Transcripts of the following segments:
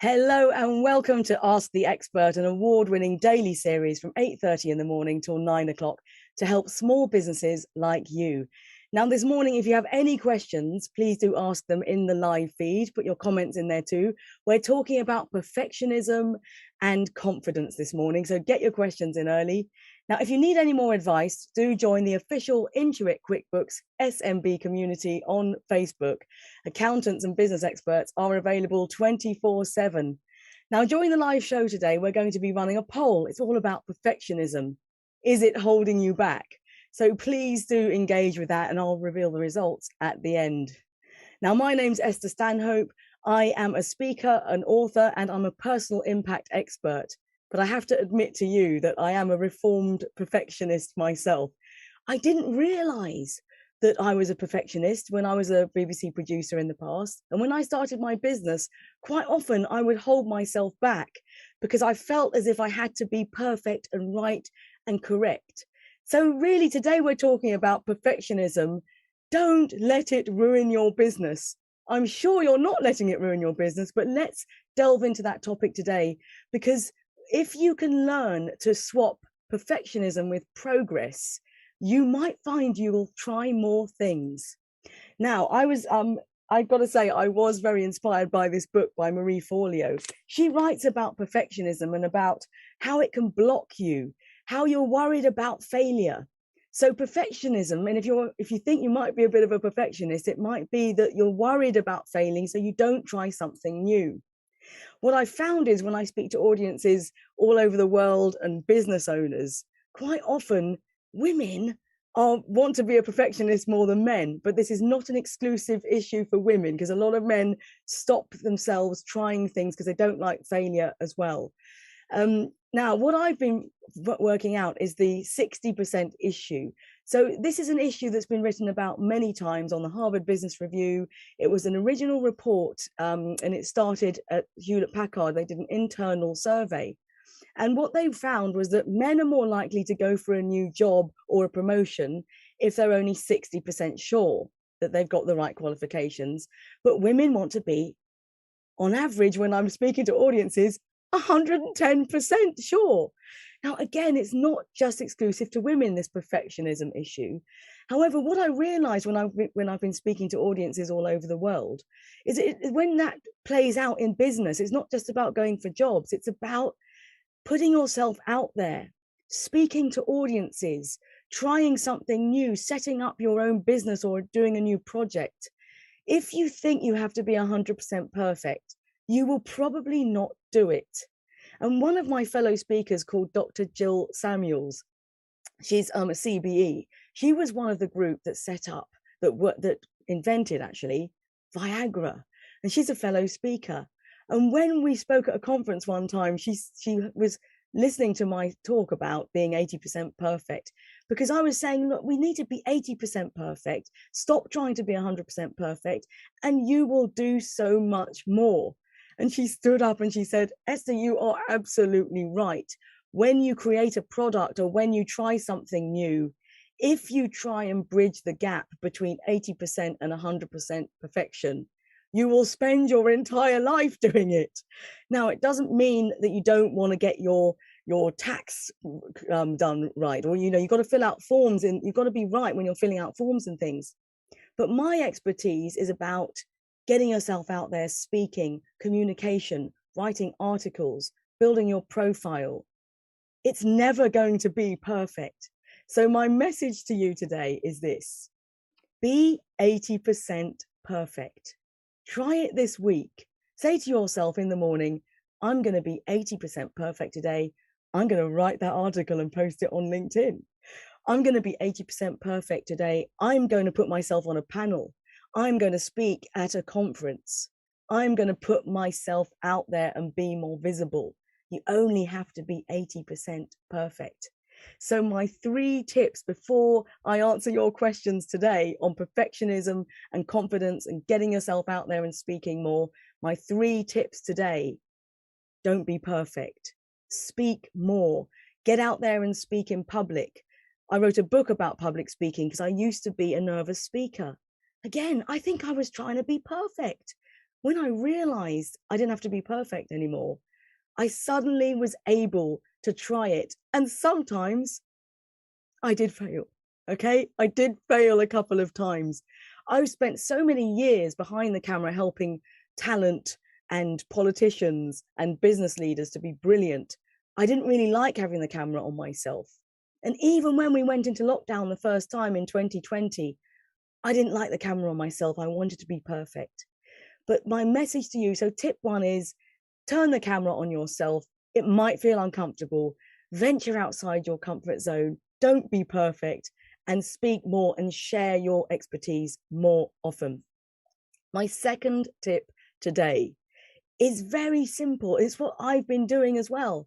Hello and welcome to Ask the Expert, an award-winning daily series from 8:30 in the morning till 9 o'clock to help small businesses like you. Now, this morning, if you have any questions, please do ask them in the live feed. Put your comments in there too. We're talking about perfectionism and confidence this morning, so get your questions in early. Now, if you need any more advice, do join the official Intuit QuickBooks SMB community on Facebook. Accountants and business experts are available 24/7. Now, during the live show today, we're going to be running a poll. It's all about perfectionism. Is it holding you back? So please do engage with that and I'll reveal the results at the end. Now, my name's Esther Stanhope. I am a speaker, an author, and I'm a personal impact expert. But I have to admit to you that I am a reformed perfectionist myself. I didn't realize that I was a perfectionist when I was a BBC producer in the past. And when I started my business, quite often I would hold myself back because I felt as if I had to be perfect and right and correct. So really today we're talking about perfectionism. Don't let it ruin your business. I'm sure you're not letting it ruin your business, but let's delve into that topic today, because if you can learn to swap perfectionism with progress, you might find you will try more things. Now, I've got to say, I was very inspired by this book by Marie Forleo. She writes about perfectionism and about how it can block you, how you're worried about failure. So perfectionism, and if you think you might be a bit of a perfectionist, it might be that you're worried about failing, so you don't try something new. What I found is when I speak to audiences all over the world and business owners, quite often women want to be a perfectionist more than men, but this is not an exclusive issue for women, because a lot of men stop themselves trying things because they don't like failure as well. Now, what I've been working out is the 60% issue. So this is an issue that's been written about many times on the Harvard Business Review. It was an original report, and it started at Hewlett Packard. They did an internal survey. And what they found was that men are more likely to go for a new job or a promotion if they're only 60% sure that they've got the right qualifications. But women want to be, on average, when I'm speaking to audiences, 110% sure. Now, again, it's not just exclusive to women, this perfectionism issue. However, what I realized when I've been speaking to audiences all over the world is when that plays out in business, it's not just about going for jobs. It's about putting yourself out there, speaking to audiences, trying something new, setting up your own business or doing a new project. If you think you have to be 100% perfect, you will probably not do it. And one of my fellow speakers, called Dr. Jill Samuels, she's a CBE. She was one of the group that set up, that invented actually Viagra, and she's a fellow speaker. And when we spoke at a conference one time, she was listening to my talk about being 80% perfect, because I was saying, look, we need to be 80% perfect. Stop trying to be 100% perfect, and you will do so much more. And she stood up and she said, Esther, you are absolutely right. When you create a product or when you try something new, if you try and bridge the gap between 80% and 100% perfection, you will spend your entire life doing it. Now, it doesn't mean that you don't want to get your tax done right, or you've got to fill out forms, and you've got to be right when you're filling out forms and things. But my expertise is about getting yourself out there, speaking, communication, writing articles, building your profile. It's never going to be perfect. So my message to you today is this: be 80% perfect. Try it this week. Say to yourself in the morning, I'm going to be 80% perfect today. I'm going to write that article and post it on LinkedIn. I'm going to be 80% perfect today. I'm going to put myself on a panel. I'm going to speak at a conference. I'm going to put myself out there and be more visible. You only have to be 80% perfect. So my 3 tips before I answer your questions today on perfectionism and confidence and getting yourself out there and speaking more, my 3 tips today: don't be perfect. Speak more. Get out there and speak in public. I wrote a book about public speaking because I used to be a nervous speaker. Again, I think I was trying to be perfect. when I realized I didn't have to be perfect anymore, I suddenly was able to try it. And sometimes I did fail. Okay, I did fail a couple of times. I've spent so many years behind the camera helping talent and politicians and business leaders to be brilliant. I didn't really like having the camera on myself. And even when we went into lockdown the first time in 2020, I didn't like the camera on myself. I wanted to be perfect. But my message to you, so tip one is turn the camera on yourself. It might feel uncomfortable. Venture outside your comfort zone. Don't be perfect, and speak more and share your expertise more often. My second tip today is very simple. It's what I've been doing as well.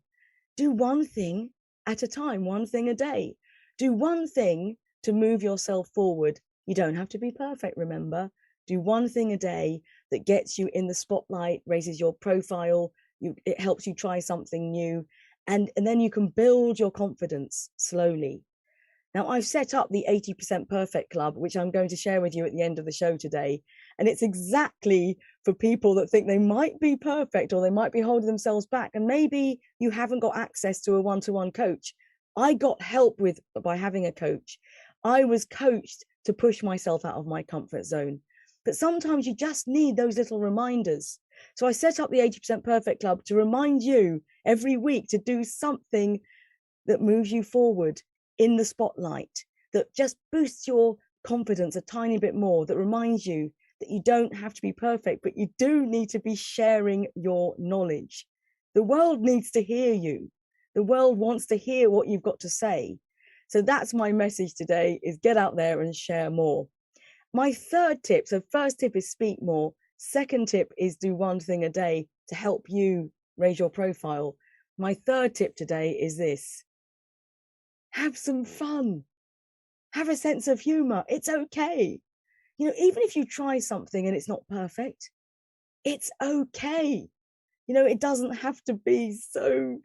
Do one thing at a time, one thing a day. Do one thing to move yourself forward. You don't have to be perfect, remember. Do one thing a day that gets you in the spotlight, raises your profile, it helps you try something new, and then you can build your confidence slowly. Now, I've set up the 80% Perfect Club, which I'm going to share with you at the end of the show today. And it's exactly for people that think they might be perfect or they might be holding themselves back. And maybe you haven't got access to a one-to-one coach. I got help by having a coach. I was coached to push myself out of my comfort zone. But sometimes you just need those little reminders. So I set up the 80% Perfect Club to remind you every week to do something that moves you forward in the spotlight, that just boosts your confidence a tiny bit more, that reminds you that you don't have to be perfect, but you do need to be sharing your knowledge. The world needs to hear you. The world wants to hear what you've got to say. So that's my message today, is get out there and share more. My third tip, so first tip is speak more. Second tip is do one thing a day to help you raise your profile. My third tip today is this: have some fun, have a sense of humor. It's okay. Even if you try something and it's not perfect, it's okay. It doesn't have to be so,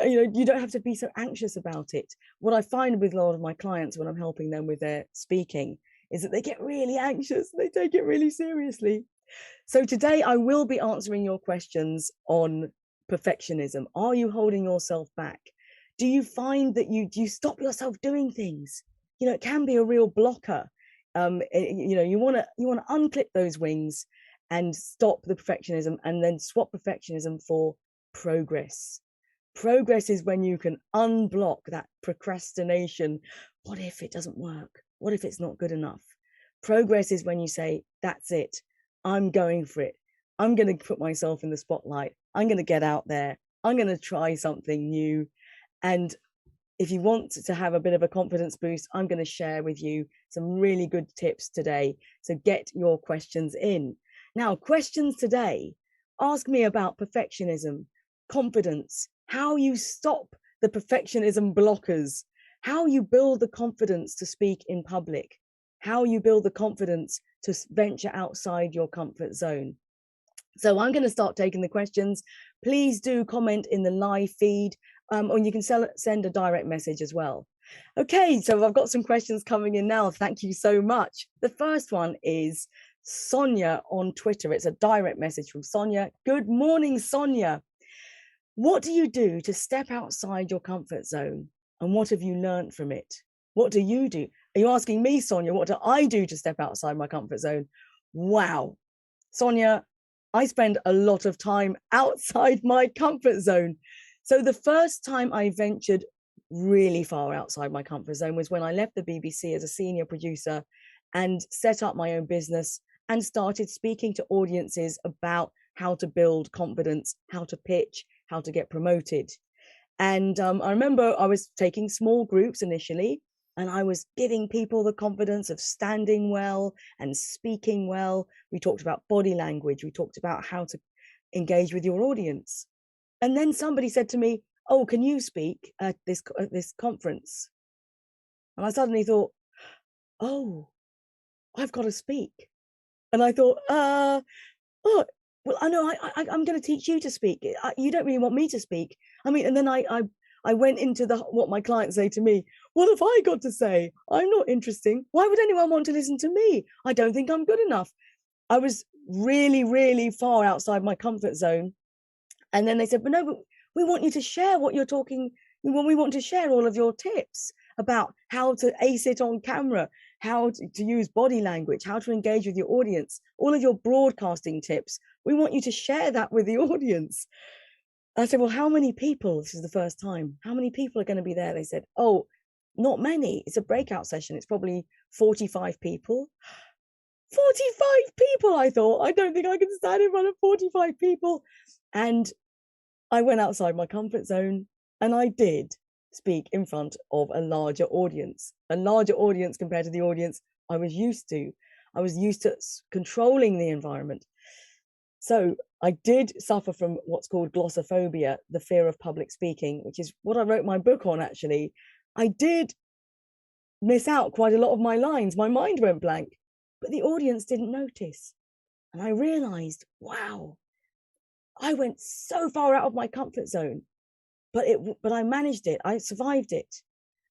you don't have to be so anxious about it. What I find with a lot of my clients when I'm helping them with their speaking is that they get really anxious. They take it really seriously. So today I will be answering your questions on perfectionism. Are you holding yourself back? Do you find that you stop yourself doing things? It can be a real blocker. You want to unclip those wings and stop the perfectionism, and then swap perfectionism for progress. Progress is when you can unblock that procrastination. What if it doesn't work? What if it's not good enough? Progress is when you say, that's it. I'm going for it. I'm going to put myself in the spotlight. I'm going to get out there. I'm going to try something new. And if you want to have a bit of a confidence boost, I'm going to share with you some really good tips today. So get your questions in. Now, questions today. Ask me about perfectionism, confidence, how you stop the perfectionism blockers, how you build the confidence to speak in public, how you build the confidence to venture outside your comfort zone. So I'm going to start taking the questions. Please do comment in the live feed, or you can send a direct message as well. Okay, so I've got some questions coming in now. Thank you so much. The first one is Sonia on Twitter. It's a direct message from Sonia. Good morning, Sonia. What do you do to step outside your comfort zone? And what have you learned from it? What do you do? Are you asking me, Sonia, what do I do to step outside my comfort zone? Wow. Sonia, I spend a lot of time outside my comfort zone. So the first time I ventured really far outside my comfort zone was when I left the BBC as a senior producer and set up my own business and started speaking to audiences about how to build confidence, how to pitch, how to get promoted. And I remember I was taking small groups initially, and I was giving people the confidence of standing well and speaking well. We talked about body language. We talked about how to engage with your audience. And then somebody said to me, oh, can you speak at this conference? And I suddenly thought, oh, I've got to speak. And I thought, oh, well, I know I'm going to teach you to speak. You don't really want me to speak. I mean, and then I went into what my clients say to me. What have I got to say? I'm not interesting. Why would anyone want to listen to me? I don't think I'm good enough. I was really, really far outside my comfort zone. And then they said, but no, but we want you to share what you're talking. We want to share all of your tips about how to ace it on camera, how to use body language, how to engage with your audience, all of your broadcasting tips. We want you to share that with the audience. I said, well, how many people? This is the first time. How many people are going to be there? They said, oh, not many. It's a breakout session. It's probably 45 people. 45 people, I thought. I don't think I can stand in front of 45 people. And I went outside my comfort zone, and I did speak in front of a larger audience compared to the audience I was used to. I was used to controlling the environment. So I did suffer from what's called glossophobia, the fear of public speaking, which is what I wrote my book on, actually. I did miss out quite a lot of my lines. My mind went blank, but the audience didn't notice. And I realized, wow, I went so far out of my comfort zone, but I managed it. I survived it.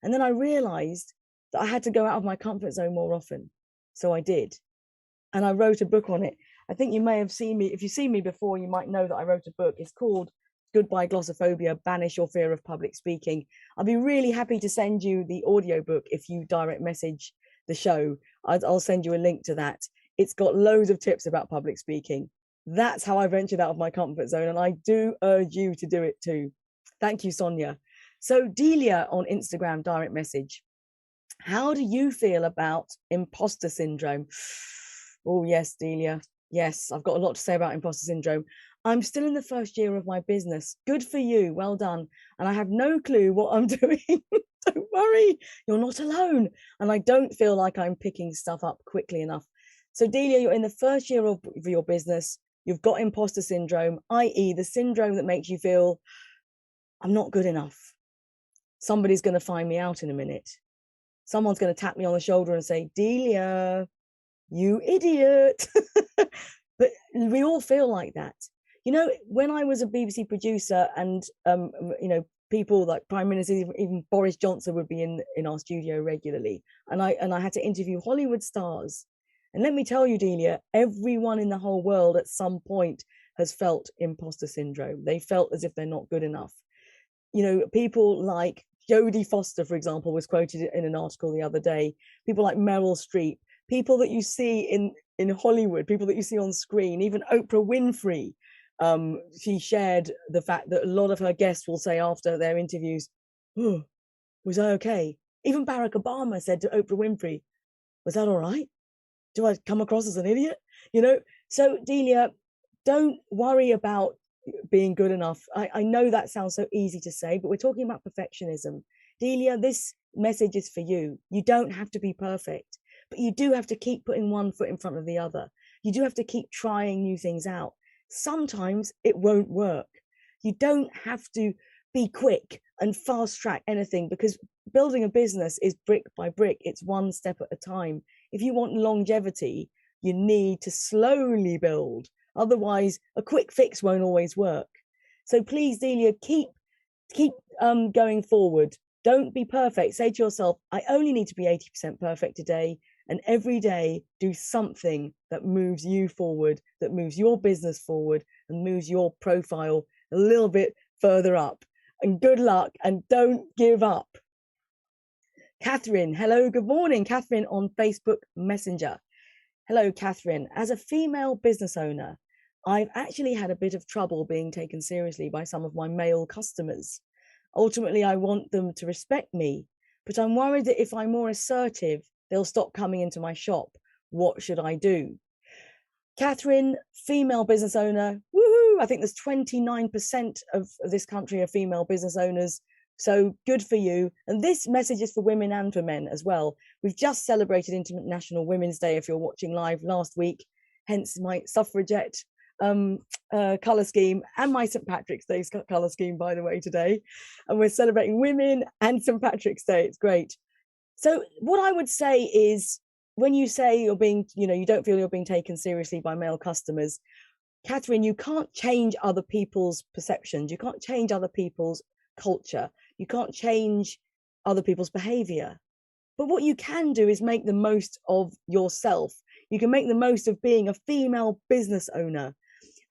And then I realized that I had to go out of my comfort zone more often. So I did. And I wrote a book on it. I think you may have seen me. If you've seen me before, you might know that I wrote a book. It's called Goodbye Glossophobia, Banish Your Fear of Public Speaking. I'll be really happy to send you the audiobook if you direct message the show. I'll send you a link to that. It's got loads of tips about public speaking. That's how I ventured out of my comfort zone. And I do urge you to do it too. Thank you, Sonia. So Delia on Instagram, direct message. How do you feel about imposter syndrome? Oh, yes, Delia. Yes, I've got a lot to say about imposter syndrome. I'm still in the first year of my business. Good for you. Well done. And I have no clue what I'm doing. Don't worry. You're not alone. And I don't feel like I'm picking stuff up quickly enough. So Delia, you're in the first year of your business. You've got imposter syndrome, i.e. the syndrome that makes you feel, I'm not good enough. Somebody's going to find me out in a minute. Someone's going to tap me on the shoulder and say, Delia, you idiot. But we all feel like that. You know, when I was a BBC producer and, you know, people like Prime Minister, even Boris Johnson would be in our studio regularly. And I had to interview Hollywood stars. And let me tell you, Delia, everyone in the whole world at some point has felt imposter syndrome. They felt as if they're not good enough. You know, people like Jodie Foster, for example, was quoted in an article the other day. People like Meryl Streep, people that you see in Hollywood, people that you see on screen, even Oprah Winfrey. She shared the fact that a lot of her guests will say after their interviews, oh, was I okay? Even Barack Obama said to Oprah Winfrey, was that all right? Do I come across as an idiot? You know, so Delia, don't worry about being good enough. I know that sounds so easy to say, but we're talking about perfectionism. Delia, this message is for you. You don't have to be perfect, but you do have to keep putting one foot in front of the other. You do have to keep trying new things out. Sometimes it won't work. You don't have to be quick and fast track anything, because building a business is brick by brick. It's one step at a time. If you want longevity, you need to slowly build. Otherwise, a quick fix won't always work. So please, Delia, keep going forward. Don't be perfect. Say to yourself, I only need to be 80% perfect today. And every day, do something that moves you forward, that moves your business forward, and moves your profile a little bit further up. And good luck, and don't give up. Catherine, hello, good morning. Catherine on Facebook Messenger. Hello, Catherine. As a female business owner, I've actually had a bit of trouble being taken seriously by some of my male customers. Ultimately, I want them to respect me, but I'm worried that if I'm more assertive, they'll stop coming into my shop. What should I do? Catherine, female business owner, woohoo! I think there's 29% of this country are female business owners. So good for you. And this message is for women and for men as well. We've just celebrated International Women's Day, if you're watching live, last week, hence my suffragette colour scheme and my St. Patrick's Day colour scheme, by the way, today. And we're celebrating women and St. Patrick's Day. It's great. So what I would say is, when you say you're being, you know, you don't feel you're being taken seriously by male customers, Catherine, you can't change other people's perceptions. You can't change other people's culture. You can't change other people's behavior. But what you can do is make the most of yourself. You can make the most of being a female business owner.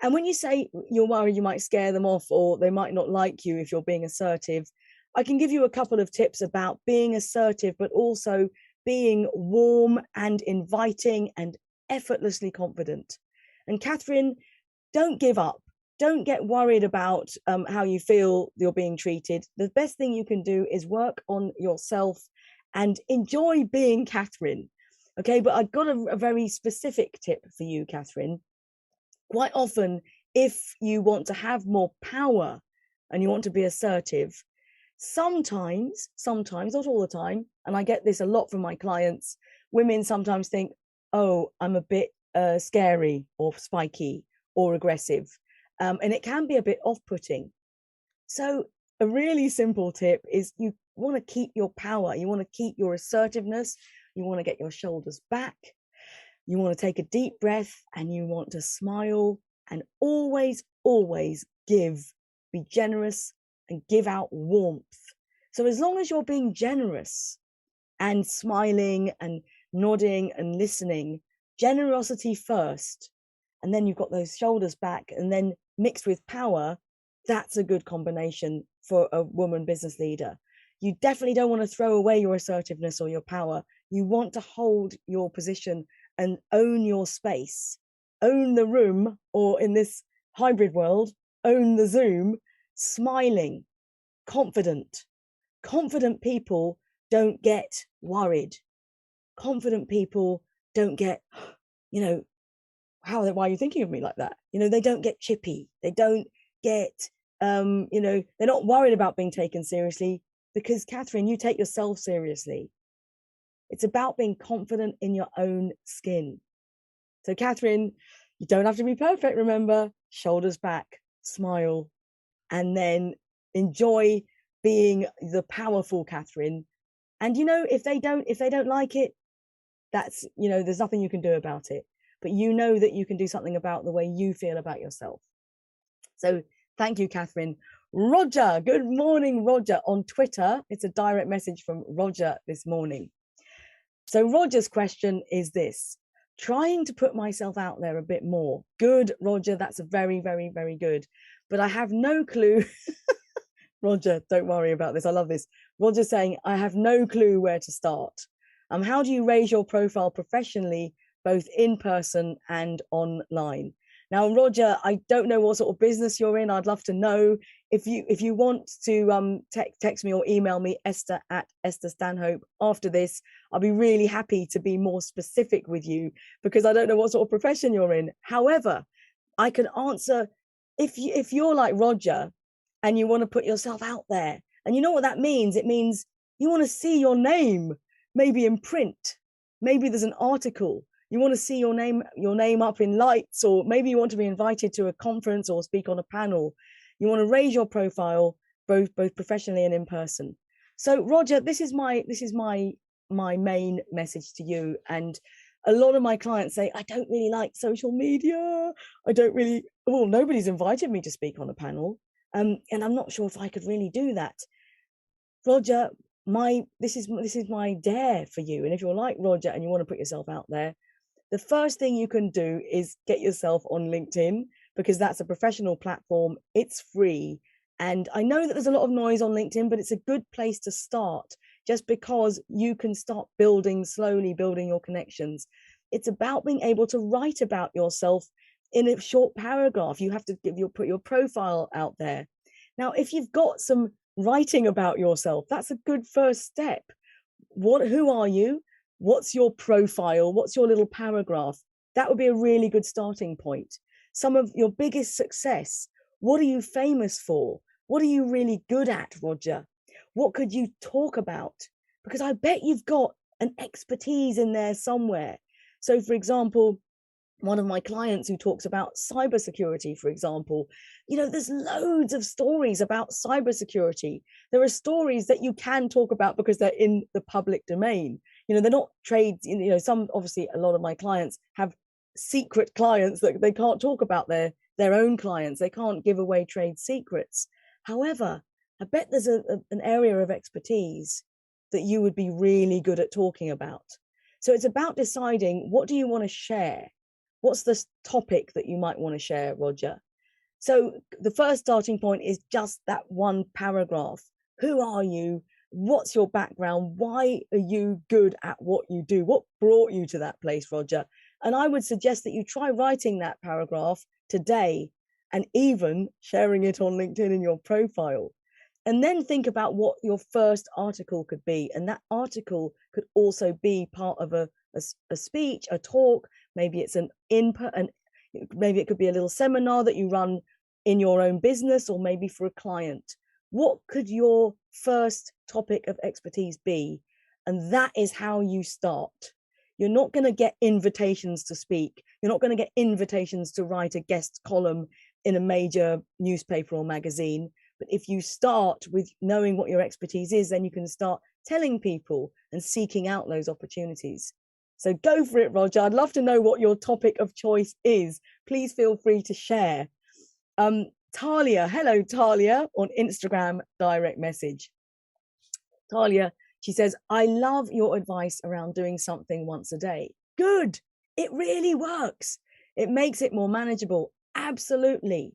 And when you say you're worried you might scare them off or they might not like you if you're being assertive, I can give you a couple of tips about being assertive, but also being warm and inviting and effortlessly confident. And Catherine, don't give up. Don't get worried about how you feel you're being treated. The best thing you can do is work on yourself and enjoy being Catherine. Okay, but I've got a very specific tip for you, Catherine. Quite often, if you want to have more power and you want to be assertive, sometimes, not all the time, and I get this a lot from my clients, women sometimes think, oh, I'm a bit scary or spiky or aggressive. And it can be a bit off-putting. So a really simple tip is you want to keep your power. You want to keep your assertiveness. You want to get your shoulders back. You want to take a deep breath and you want to smile and always, always give. Be generous and give out warmth. So as long as you're being generous and smiling and nodding and listening, generosity first, and then you've got those shoulders back and then mixed with power, that's a good combination for a woman business leader. You definitely don't want to throw away your assertiveness or your power. You want to hold your position and own your space, own the room, or in this hybrid world, own the Zoom, smiling, confident. Confident people don't get worried. Confident people don't get, why are you thinking of me like that? They don't get chippy. They don't get, they're not worried about being taken seriously because, Catherine, you take yourself seriously. It's about being confident in your own skin. So, Catherine, you don't have to be perfect, remember, shoulders back, smile, and then enjoy being the powerful Catherine. And, if they don't like it, that's, there's nothing you can do about it. But you know that you can do something about the way you feel about yourself. So thank you, Catherine. Roger, good morning, Roger, on Twitter. It's a direct message from Roger this morning. So Roger's question is this: trying to put myself out there a bit more. Good, Roger, that's a very, very, very good. But I have no clue. Roger, don't worry about this. I love this. Roger's saying, I have no clue where to start. How do you raise your profile professionally, both in person and online? Now, Roger, I don't know what sort of business you're in. I'd love to know. If you want to text me or email me, Esther Stanhope, after this, I'll be really happy to be more specific with you because I don't know what sort of profession you're in. However, I can answer if you're like Roger and you want to put yourself out there. And you know what that means? It means you want to see your name, maybe in print. Maybe there's an article. You want to see your name up in lights, or maybe you want to be invited to a conference or speak on a panel. You want to raise your profile both professionally and in person. So Roger, this is my main message to you. And a lot of my clients say, I don't really like social media. Nobody's invited me to speak on a panel. And I'm not sure if I could really do that. Roger, this is my dare for you. And if you're like Roger and you want to put yourself out there, the first thing you can do is get yourself on LinkedIn, because that's a professional platform. It's free. And I know that there's a lot of noise on LinkedIn, but it's a good place to start, just because you can start slowly building your connections. It's about being able to write about yourself in a short paragraph. You have to put your profile out there. Now, if you've got some writing about yourself, that's a good first step. Who are you? What's your profile? What's your little paragraph? That would be a really good starting point. Some of your biggest success. What are you famous for? What are you really good at, Roger? What could you talk about? Because I bet you've got an expertise in there somewhere. So, for example, one of my clients who talks about cybersecurity, for example, there's loads of stories about cybersecurity. There are stories that you can talk about because they're in the public domain. They're not trades. Obviously, a lot of my clients have secret clients that they can't talk about their own clients. They can't give away trade secrets. However, I bet there's an area of expertise that you would be really good at talking about. So it's about deciding, what do you want to share? What's the topic that you might want to share, Roger? So the first starting point is just that one paragraph. Who are you? What's your background? Why are you good at what you do? What brought you to that place, Roger? And I would suggest that you try writing that paragraph today and even sharing it on LinkedIn in your profile. And then think about what your first article could be. And that article could also be part of a speech, a talk. Maybe it's an input, and maybe it could be a little seminar that you run in your own business, or maybe for a client. What could your first topic of expertise be? And that is how you start. You're not going to get invitations to speak. You're not going to get invitations to write a guest column in a major newspaper or magazine. But if you start with knowing what your expertise is, then you can start telling people and seeking out those opportunities. So go for it, Roger. I'd love to know what your topic of choice is. Please feel free to share. Talia, hello, Talia, on Instagram direct message. Talia, she says, I love your advice around doing something once a day. Good. It really works. It makes it more manageable. Absolutely.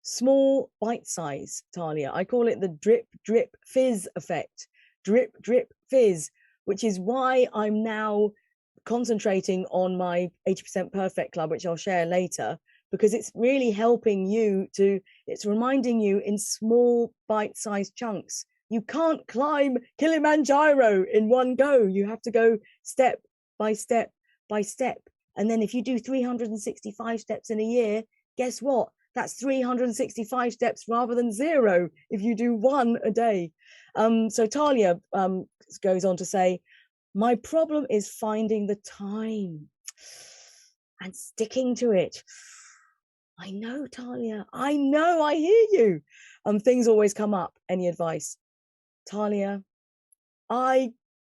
Small bite size, Talia. I call it the drip, drip, fizz effect. Drip, drip, fizz, which is why I'm now concentrating on my 80% Perfect Club, which I'll share later, because it's really helping you to, it's reminding you in small bite-sized chunks. You can't climb Kilimanjaro in one go. You have to go step by step by step. And then if you do 365 steps in a year, guess what? That's 365 steps rather than 0 if you do 1 a day. So Talia goes on to say, my problem is finding the time and sticking to it. I know, Talia. I know, I hear you. Things always come up. Any advice? Talia, I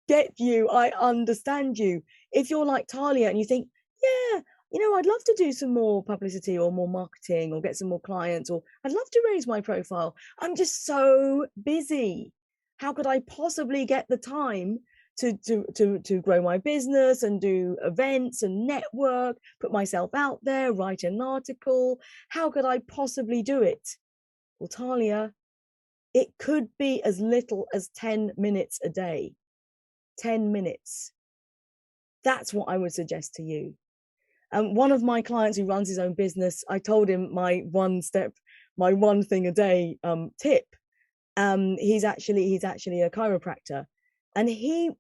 get you. I understand you. If you're like Talia and you think, yeah, you know, I'd love to do some more publicity or more marketing or get some more clients, or I'd love to raise my profile. I'm just so busy. How could I possibly get the time to grow my business and do events and network, put myself out there, write an article? How could I possibly do it? Well, Talia, it could be as little as 10 minutes a day. 10 minutes. That's what I would suggest to you. One of my clients who runs his own business, I told him my one thing a day tip. He's actually a chiropractor. And he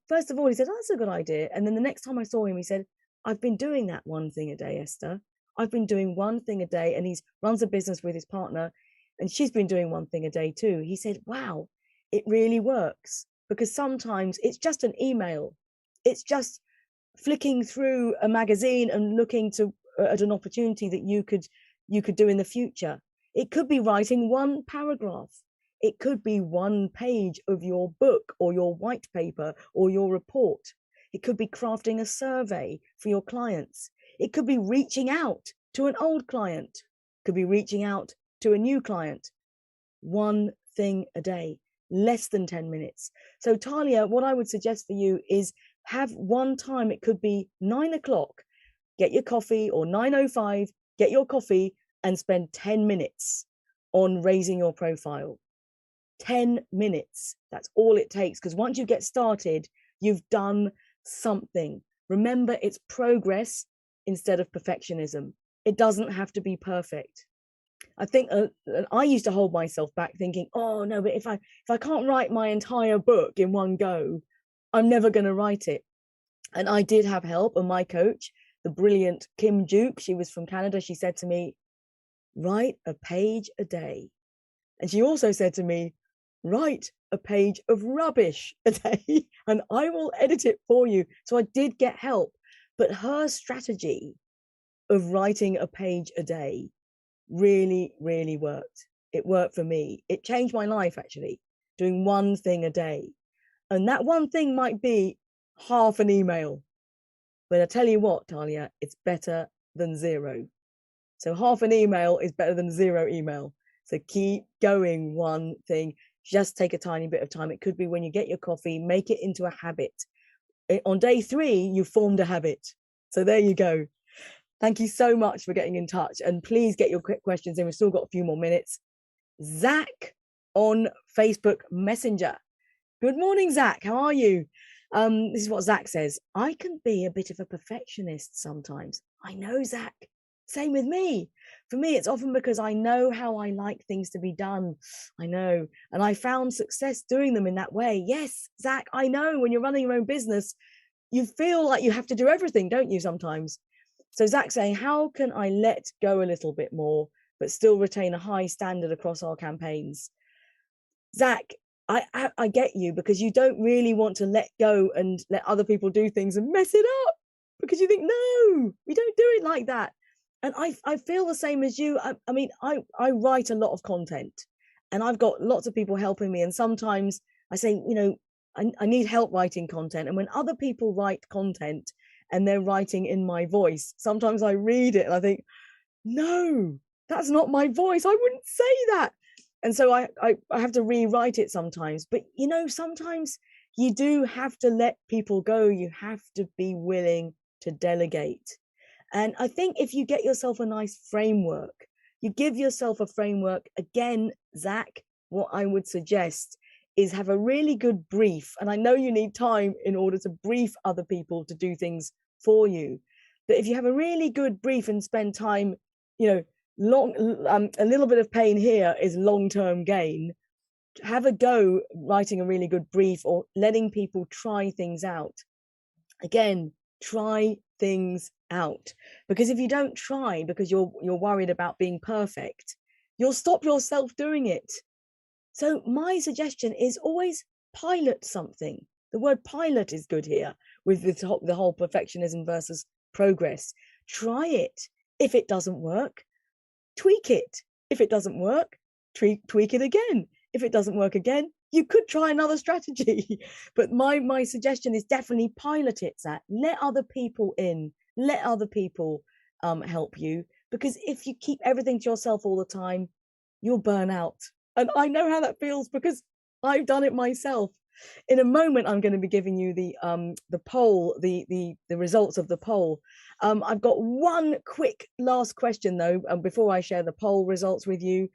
first of all, he said, oh, that's a good idea. And then the next time I saw him, he said, I've been doing that one thing a day, Esther. I've been doing one thing a day. And he runs a business with his partner, and she's been doing one thing a day too. He said, wow, it really works, because sometimes it's just an email. It's just flicking through a magazine and looking at an opportunity that you could do in the future. It could be writing one paragraph. It could be one page of your book or your white paper or your report. It could be crafting a survey for your clients. It could be reaching out to an old client. It could be reaching out to a new client. One thing a day, less than 10 minutes. So Talia, what I would suggest for you is have one time. It could be 9 o'clock, get your coffee, or 9:05, get your coffee and spend 10 minutes on raising your profile. 10 minutes. That's all it takes. Because once you get started, you've done something. Remember, it's progress instead of perfectionism. It doesn't have to be perfect. I think I used to hold myself back thinking, oh no, but if I can't write my entire book in one go, I'm never going to write it. And I did have help, and my coach, the brilliant Kim Duke, she was from Canada, she said to me, write a page a day. And she also said to me, write a page of rubbish a day and I will edit it for you. So I did get help, but her strategy of writing a page a day really, really worked. It worked for me. It changed my life, actually, doing one thing a day. And that one thing might be half an email. But I tell you what, Talia, it's better than 0. So half an email is better than 0 email. So keep going, one thing. Just take a tiny bit of time. It could be when you get your coffee, make it into a habit. on day 3, you formed a habit. So there you go. Thank you so much for getting in touch. And please get your quick questions in. We've still got a few more minutes. Zach on Facebook Messenger. Good morning, Zach. How are you? This is what Zach says. I can be a bit of a perfectionist sometimes. I know, Zach. Same with me. For me, it's often because I know how I like things to be done. I know. And I found success doing them in that way. Yes, Zach, I know when you're running your own business, you feel like you have to do everything, don't you, sometimes? So Zach's saying, how can I let go a little bit more, but still retain a high standard across our campaigns? Zach, I get you, because you don't really want to let go and let other people do things and mess it up, because you think, no, we don't do it like that. And I feel the same as you. I mean, I write a lot of content, and I've got lots of people helping me. And sometimes I say, you know, I need help writing content. And when other people write content and they're writing in my voice, sometimes I read it and I think, no, that's not my voice. I wouldn't say that. And so I have to rewrite it sometimes. But, you know, sometimes you do have to let people go. You have to be willing to delegate. And I think if you get yourself a nice framework, you give yourself a framework, again, Zach, what I would suggest is have a really good brief. And I know you need time in order to brief other people to do things for you. But if you have a really good brief and spend time, you know, a little bit of pain here is long-term gain. Have a go writing a really good brief or letting people try things out. Again, try things out, because if you don't try because you're worried about being perfect, you'll stop yourself doing it. So my suggestion is always pilot something. The word pilot is good here with the whole perfectionism versus progress. Try it. If it doesn't work, tweak it. If it doesn't work, tweak it again. If it doesn't work again, you could try another strategy. But my suggestion is definitely pilot it, Zach. Let other people in. Let other people help you. Because if you keep everything to yourself all the time, you'll burn out. And I know how that feels because I've done it myself. In a moment, I'm going to be giving you the poll, the results of the poll. I've got one quick last question though, before I share the poll results with you.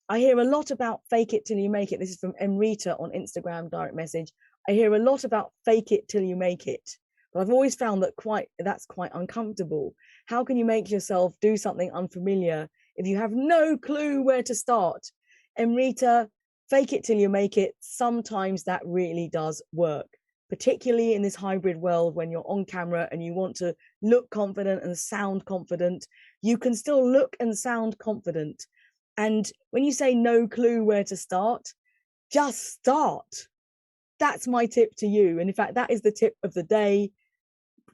I hear a lot about fake it till you make it. This is from Emrita on Instagram direct message. I hear a lot about fake it till you make it, but I've always found that that's quite uncomfortable. How can you make yourself do something unfamiliar if you have no clue where to start? Emrita, fake it till you make it. Sometimes that really does work, particularly in this hybrid world when you're on camera and you want to look confident and sound confident. You can still look and sound confident. And when you say no clue where to start, just start. That's my tip to you. And in fact, that is the tip of the day.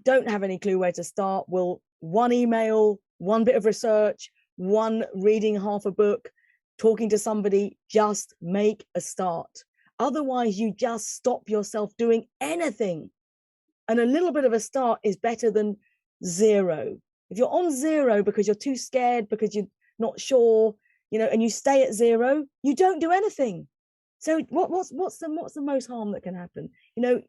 Don't have any clue where to start. Well, one email, one bit of research, one reading half a book, talking to somebody, just make a start. Otherwise, you just stop yourself doing anything. And a little bit of a start is better than zero. If you're on zero because you're too scared, because you're not sure, you know, and you stay at zero, you don't do anything. So what's the most harm that can happen? You know,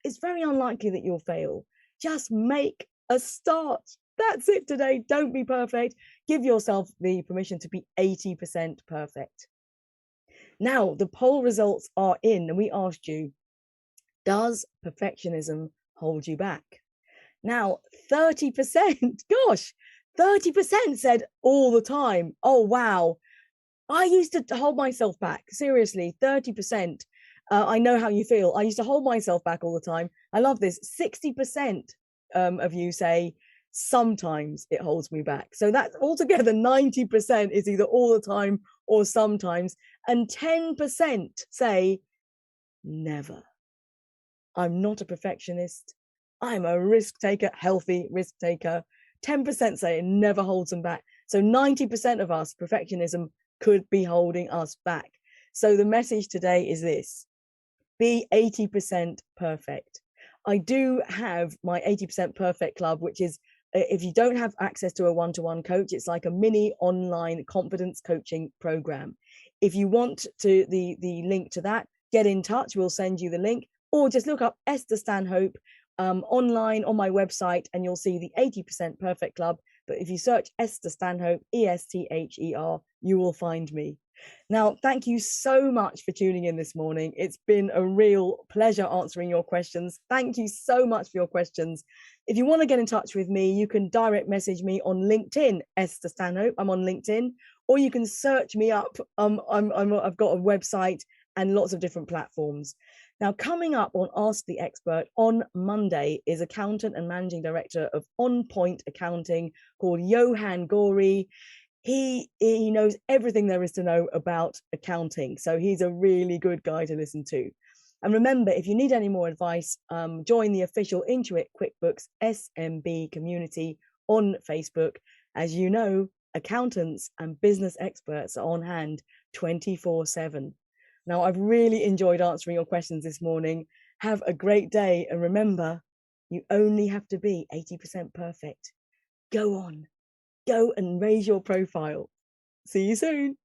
it's very unlikely that you'll fail. Just make a start. That's it today. Don't be perfect. Give yourself the permission to be 80% perfect. Now, the poll results are in, and we asked you, does perfectionism hold you back? Now, 30%, gosh, 30% said all the time. Oh, wow. I used to hold myself back. Seriously, 30%. I know how you feel. I used to hold myself back all the time. I love this. 60% of you say, sometimes it holds me back. So that's altogether 90% is either all the time or sometimes. And 10% say, never. I'm not a perfectionist. I'm a risk taker, healthy risk taker. 10% say it never holds them back. So 90% of us, perfectionism could be holding us back. So the message today is this: be 80% perfect. I do have my 80% perfect club, which is, if you don't have access to a one-to-one coach, it's like a mini online confidence coaching program. If you want to the link to that, get in touch. We'll send you the link, or just look up Esther Stanhope online on my website, and you'll see the 80% Perfect Club. But if you search Esther Stanhope, Esther, you will find me. Now, thank you so much for tuning in this morning. It's been a real pleasure answering your questions. Thank you so much for your questions. If you want to get in touch with me, you can direct message me on LinkedIn, Esther Stanhope. I'm on LinkedIn, or you can search me up. I've got a website and lots of different platforms. Now, coming up on Ask the Expert on Monday is accountant and managing director of On Point Accounting called Johan Gori. He knows everything there is to know about accounting. So he's a really good guy to listen to. And remember, if you need any more advice, join the official Intuit QuickBooks SMB community on Facebook. As you know, accountants and business experts are on hand 24/7. Now, I've really enjoyed answering your questions this morning. Have a great day. And remember, you only have to be 80% perfect. Go on. Go and raise your profile. See you soon.